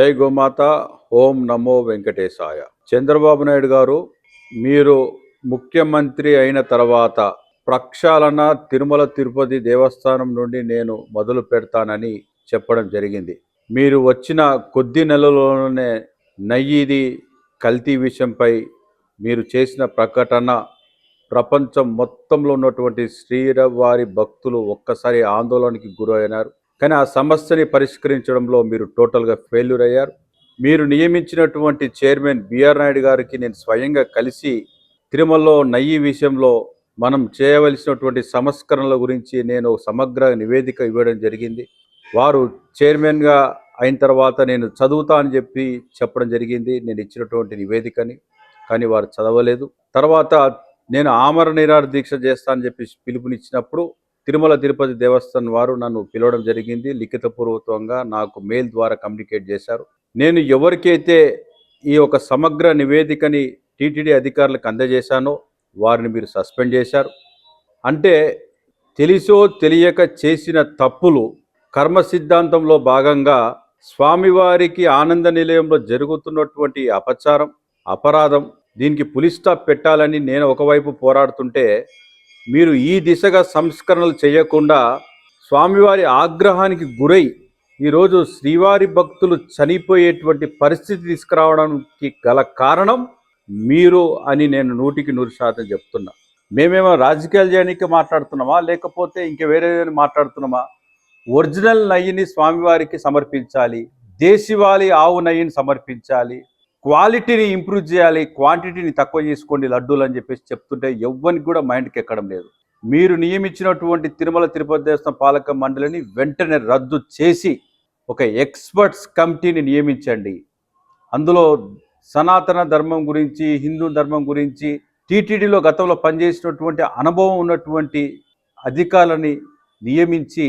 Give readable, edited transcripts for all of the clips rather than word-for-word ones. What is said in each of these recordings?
జై గోమాత. ఓం నమో వెంకటేశాయ. చంద్రబాబు నాయుడు గారు, మీరు ముఖ్యమంత్రి అయిన తర్వాత ప్రక్షాళన తిరుమల తిరుపతి దేవస్థానం నుండి నేను మొదలు పెడతానని చెప్పడం జరిగింది. మీరు వచ్చిన కొద్ది నెలలోనే నయ్యిది కల్తీ విషయంపై మీరు చేసిన ప్రకటన ప్రపంచం మొత్తంలో ఉన్నటువంటి శ్రీవారి భక్తులు ఒక్కసారి ఆందోళనకి గురైనారు. కానీ ఆ సమస్యని పరిష్కరించడంలో మీరు టోటల్గా ఫెయిల్యూర్ అయ్యారు. మీరు నియమించినటువంటి చైర్మన్ బిఆర్ నాయుడు గారికి నేను స్వయంగా కలిసి తిరుమలలో నయ్యి విషయంలో మనం చేయవలసినటువంటి సంస్కరణల గురించి నేను సమగ్ర నివేదిక ఇవ్వడం జరిగింది. వారు చైర్మన్గా అయిన తర్వాత నేను చదువుతా అని చెప్పడం జరిగింది నేను ఇచ్చినటువంటి నివేదికని. కానీ వారు చదవలేదు. తర్వాత నేను ఆమర నిరాహార దీక్ష చేస్తా అని పిలుపునిచ్చినప్పుడు తిరుమల తిరుపతి దేవస్థానం వారు నన్ను పిలవడం జరిగింది. లిఖితపూర్వకంగా నాకు మెయిల్ ద్వారా కమ్యూనికేట్ చేశారు. నేను ఎవరికైతే ఈ ఒక సమగ్ర నివేదికని టీటీడీ అధికారులకు అందజేశానో వారిని మీరు సస్పెండ్ చేశారు. అంటే తెలిసో తెలియక చేసిన తప్పులు కర్మ సిద్ధాంతంలో భాగంగా స్వామివారికి ఆనంద నిలయంలో జరుగుతున్నటువంటి అపచారం, అపరాధం, దీనికి పులి స్టాప్ పెట్టాలని నేను ఒకవైపు పోరాడుతుంటే మీరు ఈ దిశగా సంస్కరణలు చేయకుండా స్వామివారి ఆగ్రహానికి గురై ఈరోజు శ్రీవారి భక్తులు చనిపోయేటువంటి పరిస్థితి తీసుకురావడానికి గల కారణం మీరు అని నేను 100% చెప్తున్నా. మేమేమో రాజకీయాలు చేయడానికి మాట్లాడుతున్నామా, లేకపోతే ఇంక వేరే మాట్లాడుతున్నామా? ఒరిజినల్ నెయ్యిని స్వామివారికి సమర్పించాలి, దేశవాళీ ఆవు నెయ్యిని సమర్పించాలి, క్వాలిటీని ఇంప్రూవ్ చేయాలి, క్వాంటిటీని తక్కువ చేసుకోండి లడ్డూలు అని చెప్తుంటే ఎవ్వరికి కూడా మైండ్కి ఎక్కడం లేదు. మీరు నియమించినటువంటి తిరుమల తిరుపతి దేవస్థానం పాలక మండలిని వెంటనే రద్దు చేసి ఒక ఎక్స్పర్ట్స్ కమిటీని నియమించండి. అందులో సనాతన ధర్మం గురించి, హిందూ ధర్మం గురించి టీటీడీలో గతంలో పనిచేసినటువంటి అనుభవం ఉన్నటువంటి అధికారులని నియమించి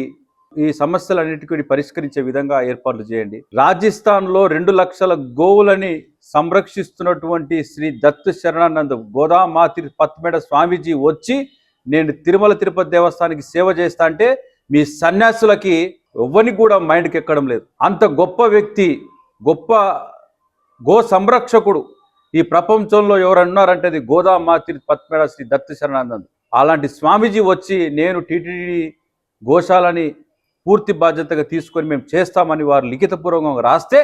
ఈ సమస్యలన్నిటికీ పరిష్కరించే విధంగా ఏర్పాట్లు చేయండి. రాజస్థాన్లో 2 లక్షల గోవులని సంరక్షిస్తున్నటువంటి శ్రీ దత్ శరణానంద్ గోదామాతి పత్మేడ స్వామీజీ వచ్చి నేను తిరుమల తిరుపతి దేవస్థానానికి సేవ చేస్తా అంటే మీ సన్యాసులకి ఎవ్వరికి కూడా మైండ్కి ఎక్కడం లేదు. అంత గొప్ప వ్యక్తి, గొప్ప గో సంరక్షకుడు ఈ ప్రపంచంలో ఎవరన్నారంటే అది గోదామాతి పత్మేడ శ్రీ దత్ శరణానంద్. అలాంటి స్వామీజీ వచ్చి నేను టీటీడీ గోశాలని పూర్తి బాధ్యతగా తీసుకొని మేము చేస్తామని వారు లిఖితపూర్వకంగా రాస్తే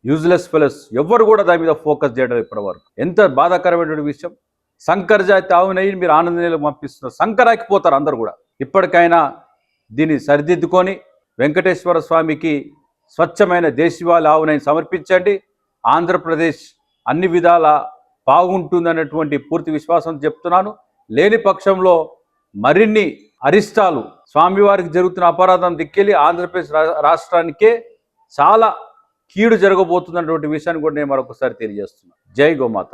యూజ్లెస్ ఫెలోస్ ఎవ్వరు కూడా దాని మీద ఫోకస్ చేయడం ఇప్పటివరకు. ఎంత బాధాకరమైన విషయం. శంకర్ జాతి ఆవు నెయ్యిని మీరు ఆనంద నెయ్యిలో పంపిస్తున్నారు. శంకరాకిపోతారు అందరు కూడా. ఇప్పటికైనా దీన్ని సరిదిద్దుకొని వెంకటేశ్వర స్వామికి స్వచ్ఛమైన దేశవాళీ ఆవు నెయ్యిని సమర్పించండి. ఆంధ్రప్రదేశ్ అన్ని విధాలా బాగుంటుందనేటువంటి పూర్తి విశ్వాసం చెప్తున్నాను. లేని పక్షంలో మరిన్ని అరిష్టాలు, స్వామివారికి జరుగుతున్న అపరాధం దిక్కెళ్ళి ఆంధ్రప్రదేశ్ రాష్ట్రానికే చాలా కీడు జరగబోతున్నటువంటి విషయాన్ని కూడా నేను మరొకసారి తెలియజేస్తున్నాను. జై గోమాత.